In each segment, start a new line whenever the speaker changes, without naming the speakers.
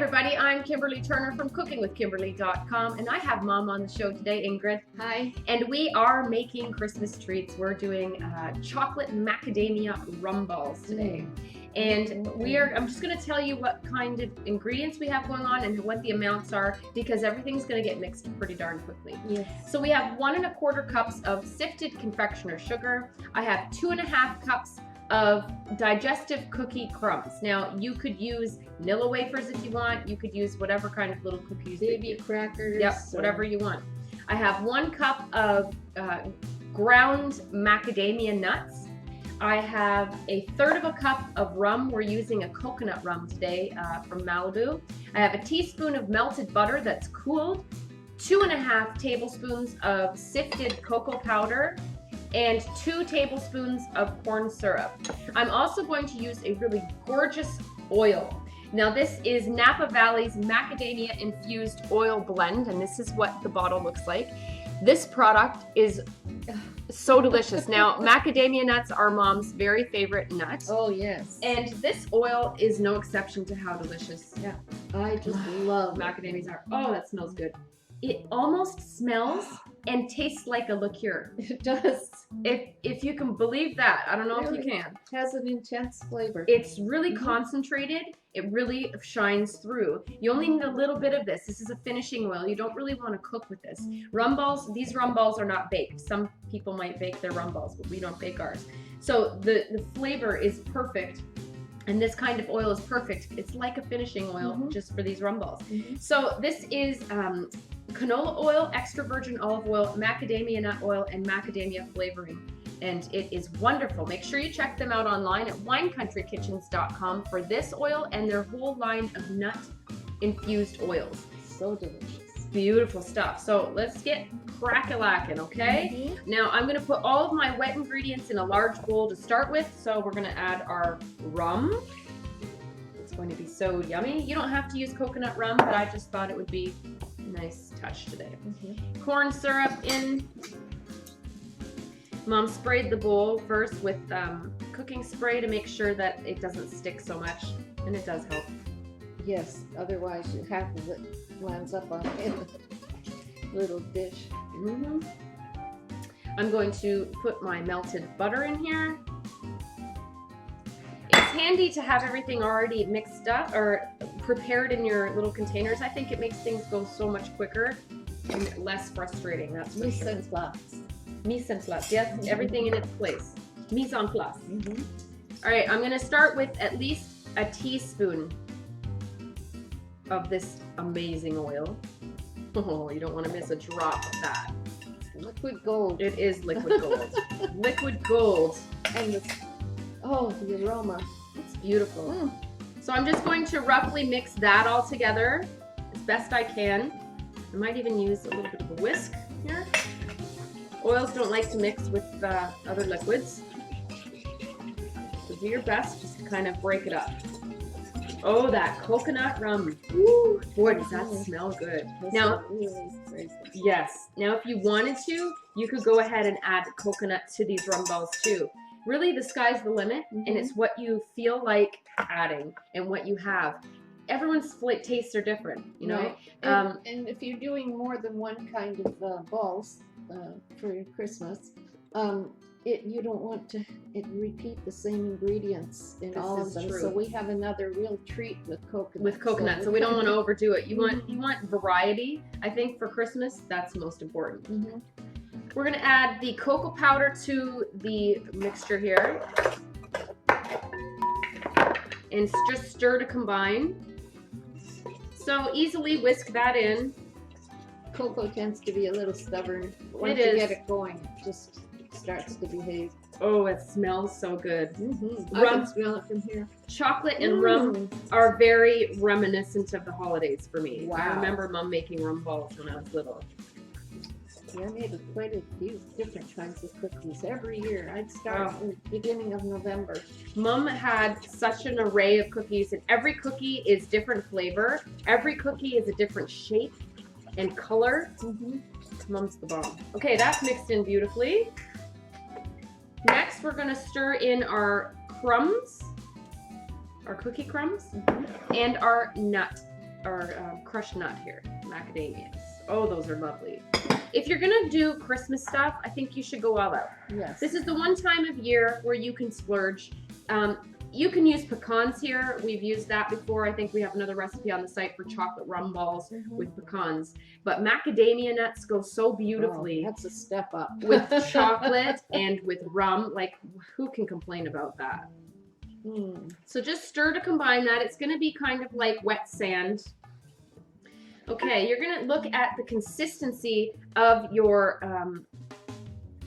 everybody, I'm Kimberly Turner from cookingwithkimberly.com, and I have Mom on the show today, Ingrid.
Hi.
And we are making Christmas treats. We're doing chocolate macadamia rum balls today. And I'm just going to tell you what kind of ingredients we have going on and what the amounts are, because everything's going to get mixed pretty darn quickly.
Yes.
So we have 1 1/4 cups of sifted confectioner sugar. I have 2 1/2 cups of digestive cookie crumbs. Now you could use Nilla wafers if you want. You could use whatever kind of little cookies.
Baby crackers.
Yep, whatever you want. I have 1 cup of ground macadamia nuts. I have 1/3 cup of rum. We're using a coconut rum today from Malibu. I have a teaspoon of melted butter that's cooled, 2 1/2 tablespoons of sifted cocoa powder, and 2 tablespoons of corn syrup. I'm also going to use a really gorgeous oil. Now this is Napa Valley's macadamia infused oil blend, and this is what the bottle looks like. This product is so delicious. Now macadamia nuts are Mom's very favorite nut.
Oh yes.
And this oil is no exception to how delicious.
Yeah, I just love
macadamias are. Oh, that smells good. It almost smells and tastes like a liqueur.
It does.
If you can believe that. I don't know
Really?
if you can.
It has an intense flavor.
It's really concentrated. It really shines through. You only need a little bit of this. This is a finishing oil. You don't really want to cook with this. Rum balls, these rum balls are not baked. Some people might bake their rum balls, but we don't bake ours. So the flavor is perfect. And this kind of oil is perfect. It's like a finishing oil just for these rum balls. So this is canola oil, extra virgin olive oil, macadamia nut oil, and macadamia flavoring. And it is wonderful. Make sure you check them out online at winecountry-kitchens.com for this oil and their whole line of nut infused oils.
So delicious.
Beautiful stuff. So let's get crack-a-lackin', okay? Now I'm gonna put all of my wet ingredients in a large bowl to start with. So we're gonna add our rum. It's going to be so yummy. You don't have to use coconut rum, but I just thought it would be a nice touch today. Corn syrup in. Mom sprayed the bowl first with cooking spray to make sure that it doesn't stick so much, and it does help.
Yes, otherwise half of it lands up on in the little dish.
I'm going to put my melted butter in here. It's handy to have everything already mixed up or prepared in your little containers. I think it makes things go so much quicker and less frustrating. That's for sure.
Mise en place.
Mise en place. Yes, everything in its place. Mise en place. All right, I'm going to start with at least a teaspoon of this amazing oil. Oh, you don't want to miss a drop of that.
Liquid gold.
It is liquid gold. Liquid gold.
And the aroma.
It's beautiful. So I'm just going to roughly mix that all together as best I can. I might even use a little bit of a whisk here. Oils don't like to mix with other liquids. So do your best just to kind of break it up. Oh, that coconut rum. Woo, boy, does that smell good. Now, yes. Now, if you wanted to, you could go ahead and add coconut to these rum balls too. Really, the sky's the limit, and it's what you feel like adding and what you have. Everyone's tastes are different, you know?
And if you're doing more than one kind of balls for Christmas, you don't want to repeat the same ingredients in all of them.
True.
So we have another real treat with coconut.
With coconut, so we don't want to overdo it. You want variety. I think for Christmas, that's most important. We're gonna add the cocoa powder to the mixture here, and just stir to combine. So easily whisk that in.
Cocoa tends to be a little stubborn. Once you get it going, it just starts to behave.
Oh, it smells so good.
I can smell it from here.
Chocolate and rum are very reminiscent of the holidays for me.
Wow.
I remember Mom making rum balls when I was little.
Yeah, I made quite a few different kinds of cookies every year. I'd start in the beginning of November.
Mom had such an array of cookies, and every cookie is different flavor. Every cookie is a different shape and color. Mom's the bomb. Okay, that's mixed in beautifully. Next, we're gonna stir in our crumbs, our cookie crumbs, and our nut. crushed nut here, macadamias. Oh, those are lovely. If you're gonna do Christmas stuff, I think you should go all out.
Yes.
This is the one time of year where you can splurge. You can use pecans here. We've used that before. I think we have another recipe on the site for chocolate rum balls with pecans. But macadamia nuts go so beautifully.
Oh, that's a step up.
With chocolate and with rum. Like, who can complain about that? So just stir to combine that. It's going to be kind of like wet sand. Okay, you're going to look at the consistency of your,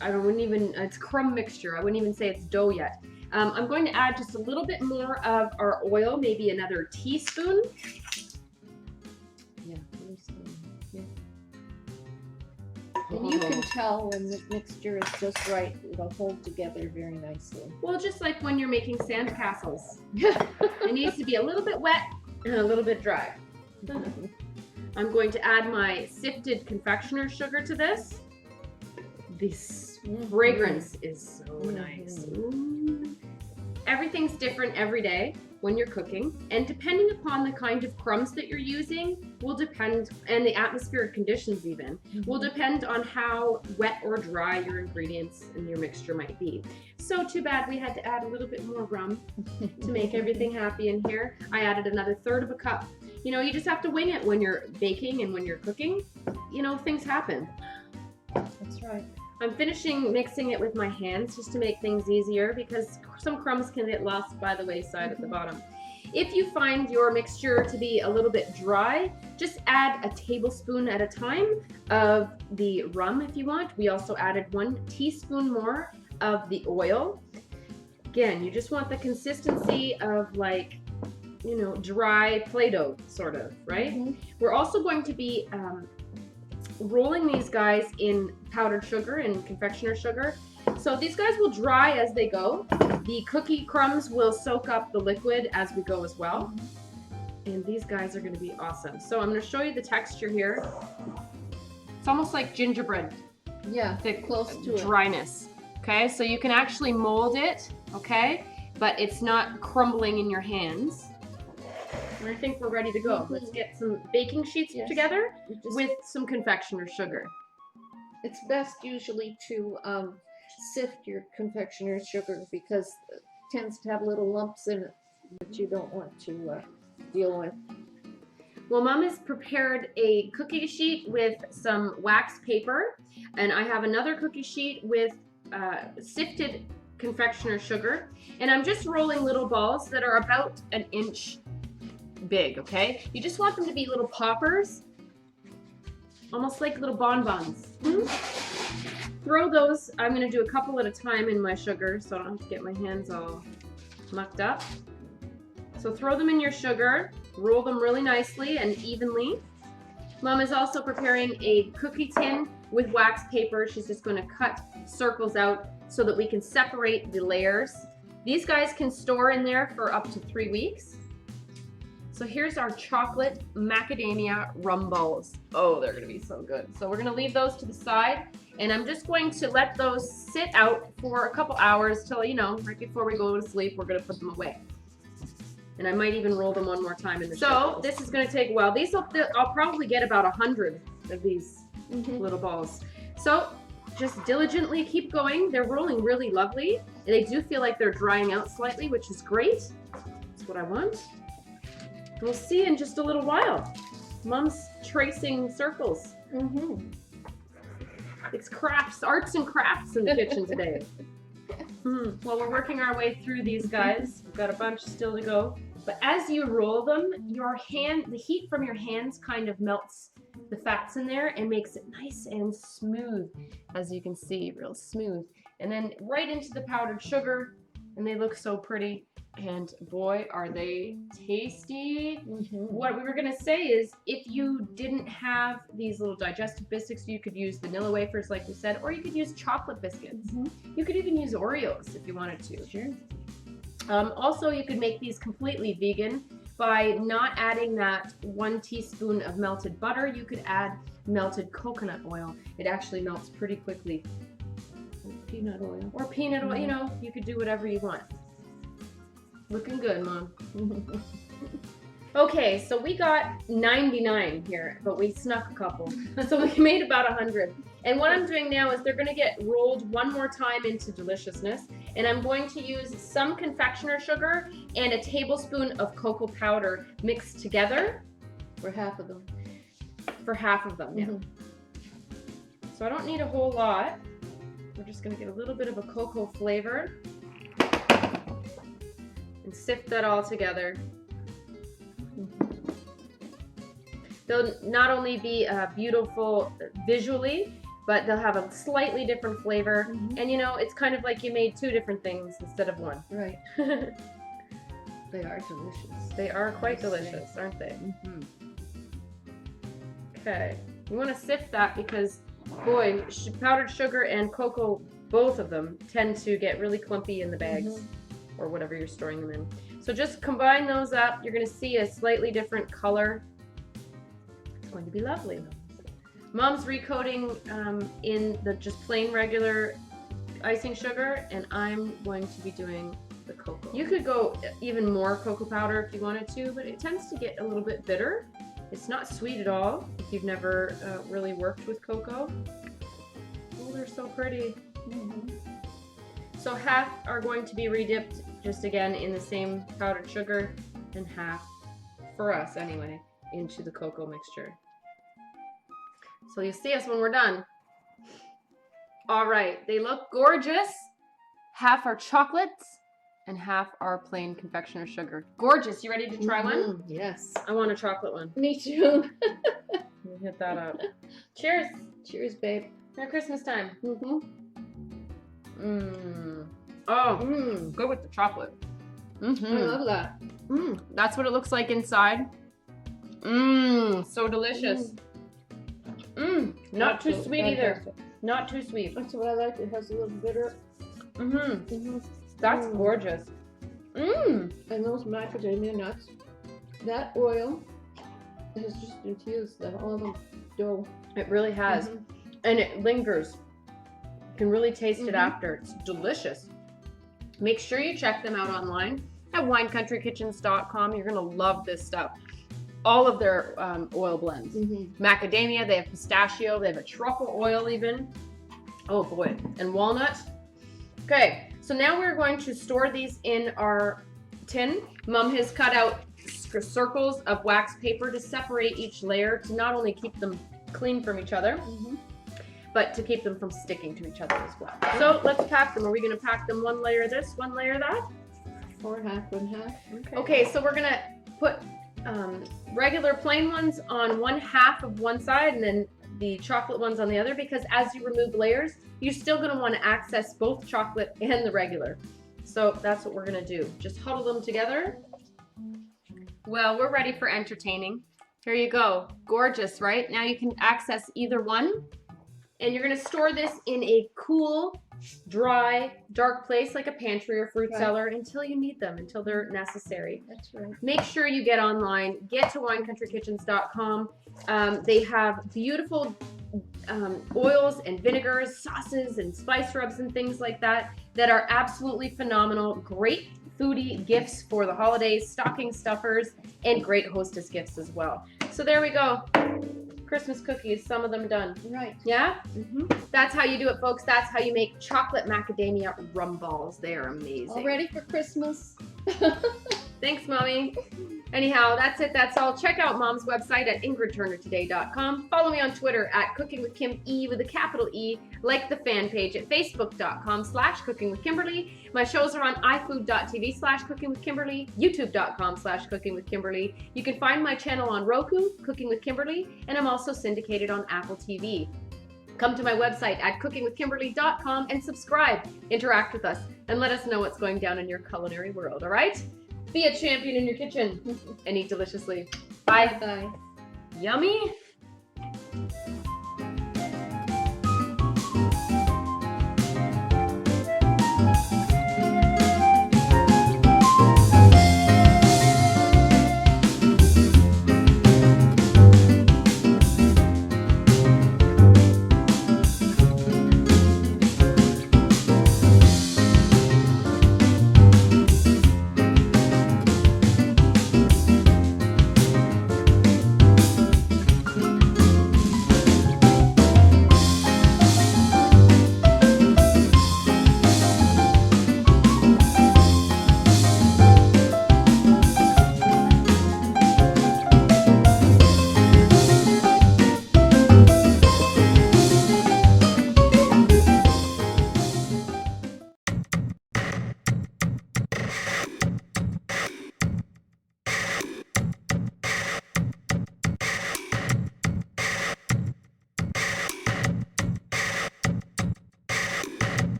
it's crumb mixture. I wouldn't even say it's dough yet. I'm going to add just a little bit more of our oil, maybe another teaspoon.
Yeah, teaspoon. Yeah. And you can tell when the mixture is just right. It'll hold together very nicely.
Well, just like when you're making sand castles. It needs to be a little bit wet and a little bit dry. I'm going to add my sifted confectioner's sugar to this. This fragrance is so nice. Ooh. Everything's different every day when you're cooking, and depending upon the kind of crumbs that you're using will depend, and the atmospheric conditions even, will depend on how wet or dry your ingredients and your mixture might be. So too bad we had to add a little bit more rum to make everything happy in here. I added another 1/3 of a cup. You know, you just have to wing it when you're baking and when you're cooking. You know, things happen.
That's right.
I'm finishing mixing it with my hands just to make things easier because some crumbs can get lost by the wayside at the bottom. If you find your mixture to be a little bit dry, just add a tablespoon at a time of the rum if you want. We also added 1 teaspoon more of the oil. Again, you just want the consistency of, like, you know, dry Play-Doh sort of, right? We're also going to be rolling these guys in powdered sugar and confectioner's sugar. So these guys will dry as they go. The cookie crumbs will soak up the liquid as we go as well. And these guys are going to be awesome. So I'm going to show you the texture here. It's almost like gingerbread.
Yeah,
thick,
close to
dryness. Okay, so you can actually mold it, okay, but it's not crumbling in your hands. And I think we're ready to go. Let's get some baking sheets together with some confectioner's sugar.
It's best usually to sift your confectioner's sugar because it tends to have little lumps in it that you don't want to deal with.
Well, Mom has prepared a cookie sheet with some wax paper, and I have another cookie sheet with sifted confectioner's sugar, and I'm just rolling little balls that are about 1 inch big, okay? You just want them to be little poppers, almost like little bonbons. Throw those, I'm going to do a couple at a time in my sugar so I don't have to get my hands all mucked up. So throw them in your sugar, roll them really nicely and evenly. Mom is also preparing a cookie tin with wax paper. She's just going to cut circles out so that we can separate the layers. These guys can store in there for up to 3 weeks. So here's our chocolate macadamia rum balls. Oh, they're gonna be so good. So we're gonna leave those to the side, and I'm just going to let those sit out for a couple hours till, you know, right before we go to sleep, we're gonna put them away. And I might even roll them one more time in the So this is gonna take a while. I'll probably get about 100 of these little balls. So just diligently keep going. They're rolling really lovely. And they do feel like they're drying out slightly, which is great. That's what I want. We'll see in just a little while. Mom's tracing circles. It's crafts, arts and crafts in the kitchen today. Well, we're working our way through these guys. We've got a bunch still to go. But as you roll them, the heat from your hands kind of melts the fats in there and makes it nice and smooth, as you can see, real smooth. And then right into the powdered sugar, and they look so pretty. And boy, are they tasty. What we were gonna say is, if you didn't have these little digestive biscuits, you could use vanilla wafers like we said, or you could use chocolate biscuits. You could even use Oreos if you wanted to.
Sure.
Also, you could make these completely vegan by not adding that 1 teaspoon of melted butter. You could add melted coconut oil. It actually melts pretty quickly.
Peanut oil.
Or peanut oil, you know, you could do whatever you want. Looking good, Mom. Okay, so we got 99 here, but we snuck a couple. So we made about 100. And what I'm doing now is they're gonna get rolled one more time into deliciousness. And I'm going to use some confectioner sugar and a tablespoon of cocoa powder mixed together.
For half of them.
For half of them, yeah. So I don't need a whole lot. We're just gonna get a little bit of a cocoa flavor. And sift that all together. They'll not only be beautiful visually, but they'll have a slightly different flavor. And you know, it's kind of like you made two different things instead of one.
Right. They are delicious.
They are quite delicious, aren't they? Okay. You want to sift that because, boy, powdered sugar and cocoa, both of them, tend to get really clumpy in the bags or whatever you're storing them in. So just combine those up. You're going to see a slightly different color. It's going to be lovely. Mom's recoating in the just plain regular icing sugar, and I'm going to be doing the cocoa. You could go even more cocoa powder if you wanted to, but it tends to get a little bit bitter. It's not sweet at all if you've never really worked with cocoa. Oh, they're so pretty. So half are going to be redipped just again in the same powdered sugar, and half, for us anyway, into the cocoa mixture. So you'll see us when we're done. All right, they look gorgeous. Half are chocolates and half are plain confectioner sugar. Gorgeous. You ready to try one?
Yes.
I want a chocolate one.
Me too.
Let me hit that up. Cheers.
Cheers, babe.
Merry Christmas time. Oh, good with the chocolate.
I love that.
That's what it looks like inside. So delicious. Not too sweet either. Not too sweet.
That's what I like. It has a little bitter.
That's gorgeous.
And those macadamia nuts, that oil has just infused all the dough.
It really has. And it lingers. You can really taste it after. It's delicious. Make sure you check them out online at winecountrykitchens.com. You're going to love this stuff. All of their oil blends. Macadamia, they have pistachio, they have a truffle oil even. Oh boy, and walnut. Okay, so now we're going to store these in our tin. Mom has cut out circles of wax paper to separate each layer to not only keep them clean from each other, but to keep them from sticking to each other as well. So let's pack them. Are we going to pack them one layer this, one layer that?
Or half and half.
Okay, so we're going to put regular plain ones on one half of one side and then the chocolate ones on the other, because as you remove layers, you're still going to want to access both chocolate and the regular. So that's what we're going to do. Just huddle them together. Well, we're ready for entertaining. Here you go. Gorgeous, right? Now you can access either one. And you're going to store this in a cool, dry, dark place like a pantry or fruit cellar until you need them, until they're necessary.
That's right.
Make sure you get online. Get to winecountrykitchens.com. They have beautiful oils and vinegars, sauces and spice rubs and things like that that are absolutely phenomenal. Great foodie gifts for the holidays, stocking stuffers, and great hostess gifts as well. So there we go. Christmas cookies, some of them done.
Right.
Yeah? That's how you do it, folks. That's how you make chocolate macadamia rum balls. They are amazing.
All ready for Christmas?
Thanks, Mommy. Anyhow, that's it. That's all. Check out Mom's website at ingridturnertoday.com. Follow me on Twitter at cookingwithkime with a capital E. Like the fan page at facebook.com/cookingwithkimberly. My shows are on ifood.tv/cookingwithkimberly, youtube.com/cookingwithkimberly. You can find my channel on Roku, Cooking with Kimberly, and I'm also syndicated on Apple TV. Come to my website at cookingwithkimberly.com and subscribe. Interact with us and let us know what's going down in your culinary world, all right? Be a champion in your kitchen and eat deliciously. Bye.
Bye.
Yummy.